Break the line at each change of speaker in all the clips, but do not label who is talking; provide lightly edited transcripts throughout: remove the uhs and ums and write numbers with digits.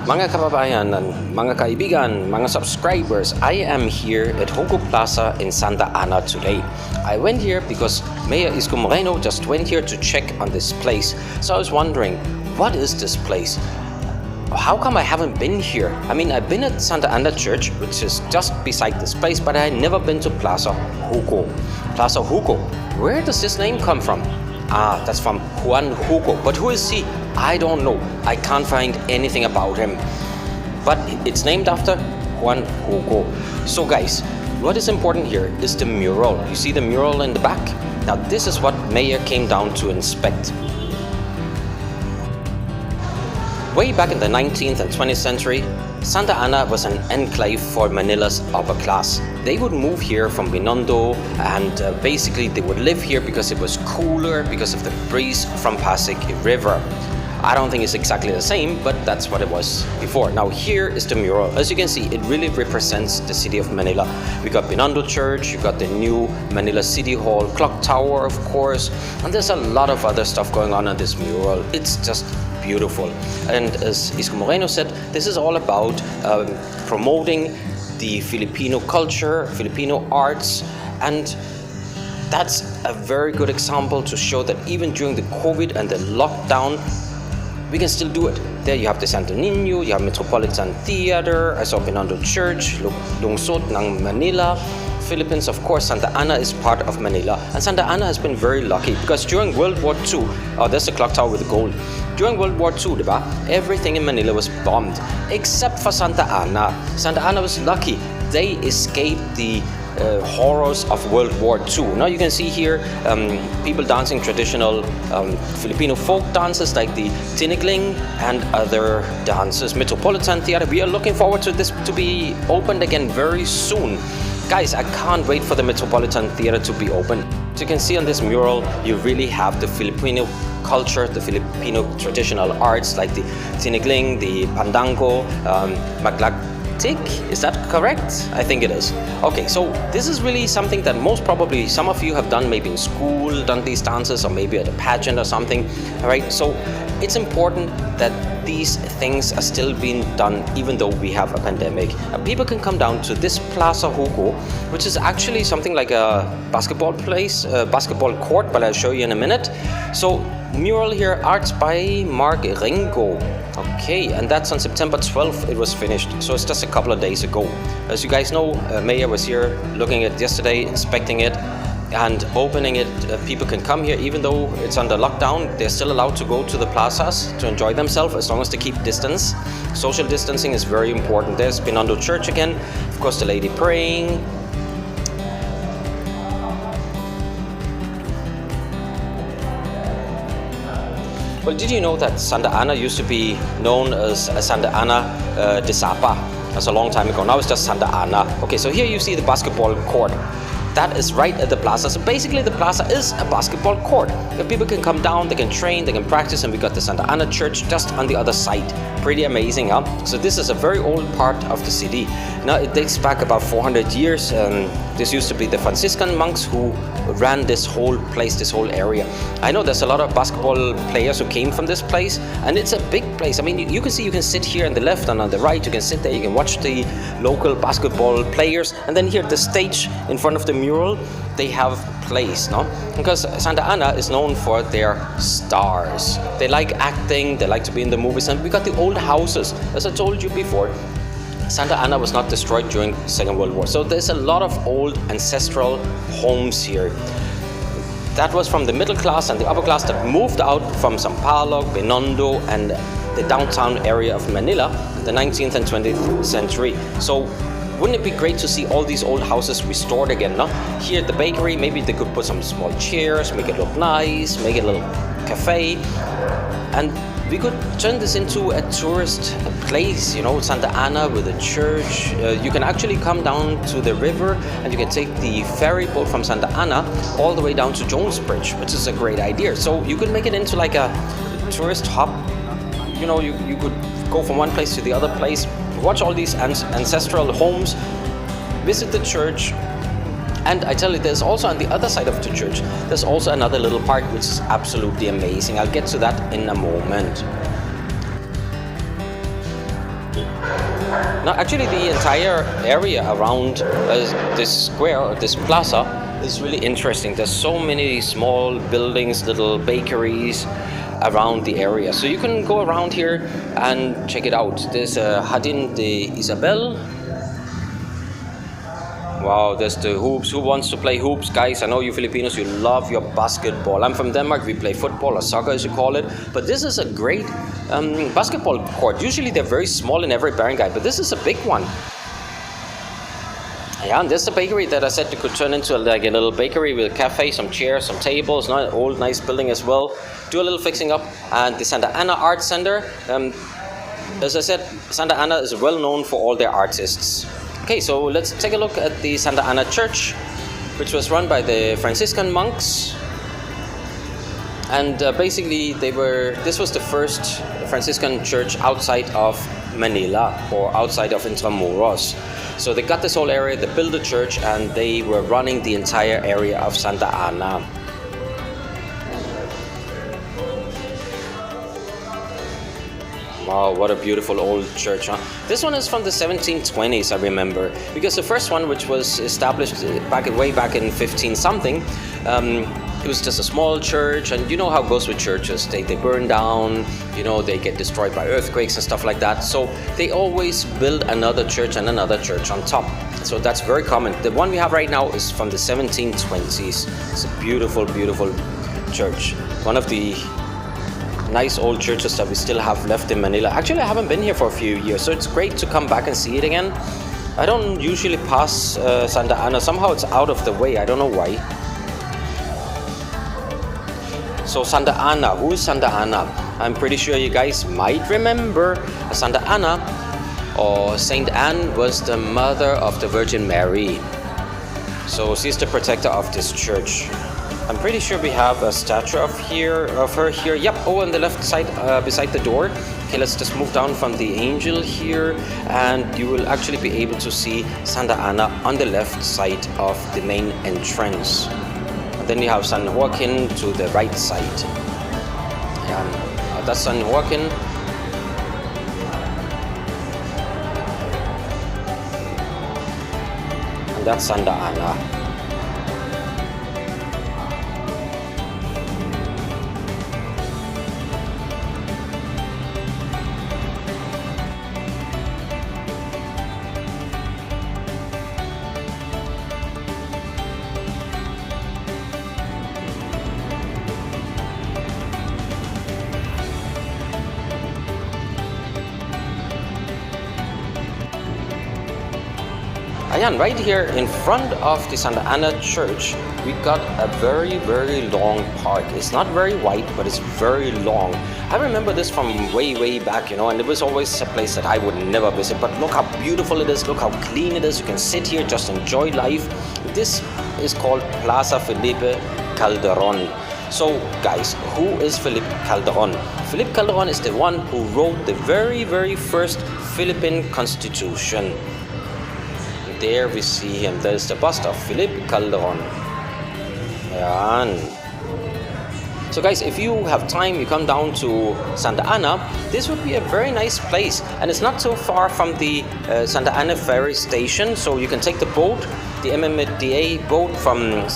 Mga kababayan and mga kaibigan, mga subscribers, I am here at Hugo Plaza in Santa Ana today. I went here because Mayor Isko Moreno just went here to check on this place. So I was wondering, what is this place? How come I haven't been here? I mean, I've been at Santa Ana Church, which is just beside this place, but I never been to Plaza Hugo. Plaza Hugo, where does this name come from? Ah, that's from Juan Hugo. But who is he? I don't know. I can't find anything about him. But it's named after Juan Hugo. So guys, what is important here is the mural. You see the mural in the back? Now this is what Mayor came down to inspect. Way back in the 19th and 20th century, Santa Ana was an enclave for Manila's upper class. They would move here from Binondo and basically they would live here because it was cooler because of the breeze from Pasig River. I don't think it's exactly the same, but that's what it was before. Now here is the mural. As you can see, it really represents the city of Manila. We got Binondo Church, you got the new Manila City Hall, Clock Tower of course, and there's a lot of other stuff going on this mural. It's just beautiful. And as Isko Moreno said, this is all about promoting the Filipino culture, Filipino arts, and that's a very good example to show that even during the COVID and the lockdown, we can still do it. There you have the Santo Niño, you have Metropolitan Theater, I saw Binondo Church, lungsod ng Manila, Philippines, of course. Santa Ana is part of Manila, and Santa Ana has been very lucky because during World War II, oh, there's the clock tower with the gold. During World War II, diba, everything in Manila was bombed except for Santa Ana. Santa Ana was lucky. They escaped the horrors of World War II. Now you can see here people dancing traditional Filipino folk dances like the tinigling and other dances. Metropolitan Theater, we are looking forward to this to be opened again very soon. Guys, I can't wait for the Metropolitan Theater to be open. As you can see on this mural, you really have the Filipino culture, the Filipino traditional arts like the tinigling, the pandango, Tik, is that correct? I think it is. Okay, so this is really something that most probably some of you have done maybe in school, done these dances, or maybe at a pageant or something, all right? So it's important that these things are still being done even though we have a pandemic. People can come down to this Plaza Hugo, which is actually something like a basketball place, basketball court, but I'll show you in a minute. So mural here, arts by Mark Ringo. Okay, and that's on September 12th it was finished, so it's just a couple of days ago. As you guys know, Mayor was here looking at it yesterday, inspecting it and opening it. People can come here even though it's under lockdown. They're still allowed to go to the plazas to enjoy themselves as long as they keep distance. Social distancing is very important. There's Binondo Church again, of course the lady praying. Well, did you know that Santa Ana used to be known as Santa Ana de Sapa? That's a long time ago. Now it's just Santa Ana. Okay, so here you see the basketball court. That is right at the plaza. So basically the plaza is a basketball court. People can come down, they can train, they can practice, and we got the Santa Ana Church just on the other side. Pretty amazing, huh? So this is a very old part of the city. Now it dates back about 400 years. This used to be the Franciscan monks who ran this whole place, this whole area. I know there's a lot of basketball players who came from this place, and it's a big place. I mean, you can see, you can sit here on the left and on the right, you can sit there, you can watch the local basketball players, and then here at the stage in front of the mural, they have plays, no? Because Santa Ana is known for their stars. They like acting, they like to be in the movies, and we got the old houses. As I told you before, Santa Ana was not destroyed during the Second World War, so there's a lot of old ancestral homes here. That was from the middle class and the upper class that moved out from Sampaloc, Binondo, and the downtown area of Manila in the 19th and 20th century. So wouldn't it be great to see all these old houses restored again, no? Here at the bakery, maybe they could put some small chairs, make it look nice, make it a little cafe, and we could turn this into a tourist place, you know, Santa Ana with a church. You can actually come down to the river and you can take the ferry boat from Santa Ana all the way down to Jones Bridge, which is a great idea. So you could make it into like a tourist hub. You know, you could go from one place to the other place, watch all these ancestral homes, visit the church, and I tell you, there's also on the other side of the church, there's also another little park which is absolutely amazing. I'll get to that in a moment. Now, actually, the entire area around this square or this plaza is really interesting. There's so many small buildings, little bakeries around the area. So you can go around here and check it out. There's a Jardín de Isabel. Wow, there's the hoops. Who wants to play hoops? Guys, I know you Filipinos, you love your basketball. I'm from Denmark, we play football or soccer as you call it. But this is a great basketball court. Usually they're very small in every barangay, but this is a big one. Yeah, and this is a bakery that I said you could turn into like a little bakery with a cafe, some chairs, some tables, an old nice building as well. Do a little fixing up. And the Sta Ana Art Center, as I said, Sta Ana is well known for all their artists. Okay, so let's take a look at the Sta Ana Church, which was run by the Franciscan monks. And basically, this was the first Franciscan church outside of Maynila or outside of Intramuros. So they got this whole area, they built a church, and they were running the entire area of Sta Ana. Wow, what a beautiful old church, huh? This one is from the 1720s, I remember, because the first one, which was established way back in 15 something, it was just a small church, and you know how it goes with churches. They burn down, they get destroyed by earthquakes and stuff like that. So they always build another church and another church on top. So that's very common. The one we have right now is from the 1720s. It's a beautiful, beautiful church. One of the nice old churches that we still have left in Manila. Actually, I haven't been here for a few years, so it's great to come back and see it again. I don't usually pass Sta Ana. Somehow it's out of the way. I don't know why. So Sta Ana, who is Sta Ana? I'm pretty sure you guys might remember Sta Ana, or Saint Anne, was the mother of the Virgin Mary. So she's the protector of this church. I'm pretty sure we have a statue of her here. Yep, on the left side beside the door. Okay, let's just move down from the angel here, and you will actually be able to see Sta Ana on the left side of the main entrance. And then you have San Joaquin to the right side. That's San Joaquin. And that's Sta Ana. Ayan, right here in front of the Sta Ana Church, we got a very, very long park. It's not very wide, but it's very long. I remember this from way, way back, and it was always a place that I would never visit. But look how beautiful it is, look how clean it is. You can sit here, just enjoy life. This is called Plaza Felipe Calderon. So guys, who is Felipe Calderon? Felipe Calderon is the one who wrote the very, very first Philippine Constitution. There we see him. There's the bust of Felipe Calderon. Ayan. So guys, if you have time, you come down to Sta Ana. This would be a very nice place, and it's not so far from the Sta Ana ferry station. So you can take the boat, the MMDA boat from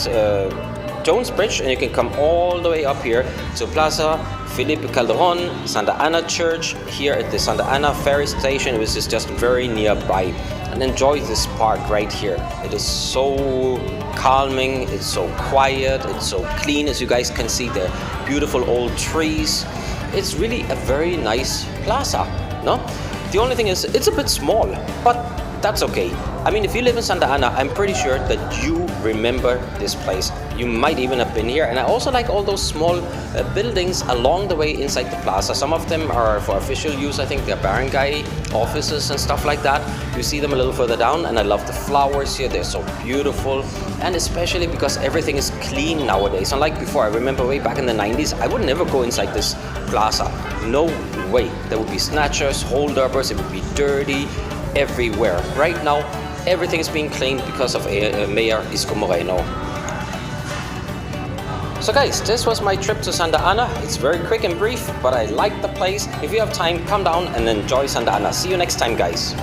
Jones Bridge, and you can come all the way up here to Plaza Felipe Calderon, Sta Ana Church, here at the Sta Ana ferry station, which is just very nearby. And enjoy this park right here. It is so calming, it's so quiet, it's so clean, as you guys can see, the beautiful old trees. It's really a very nice plaza, no? The only thing is, it's a bit small, but that's okay. I mean, if you live in Sta Ana, I'm pretty sure that you remember this place. You might even have been here. And I also like all those small buildings along the way inside the plaza. Some of them are for official use. I think they're barangay offices and stuff like that. You see them a little further down, and I love the flowers here. They're so beautiful, and especially because everything is clean nowadays. Unlike before, I remember way back in the 90s, I would never go inside this plaza. No way. There would be snatchers, hold-uppers, it would be dirty everywhere. Right now, everything is being cleaned because of Mayor Isko Moreno. So guys, this was my trip to Sta Ana. It's very quick and brief, but I like the place. If you have time, come down and enjoy Sta Ana. See you next time, guys.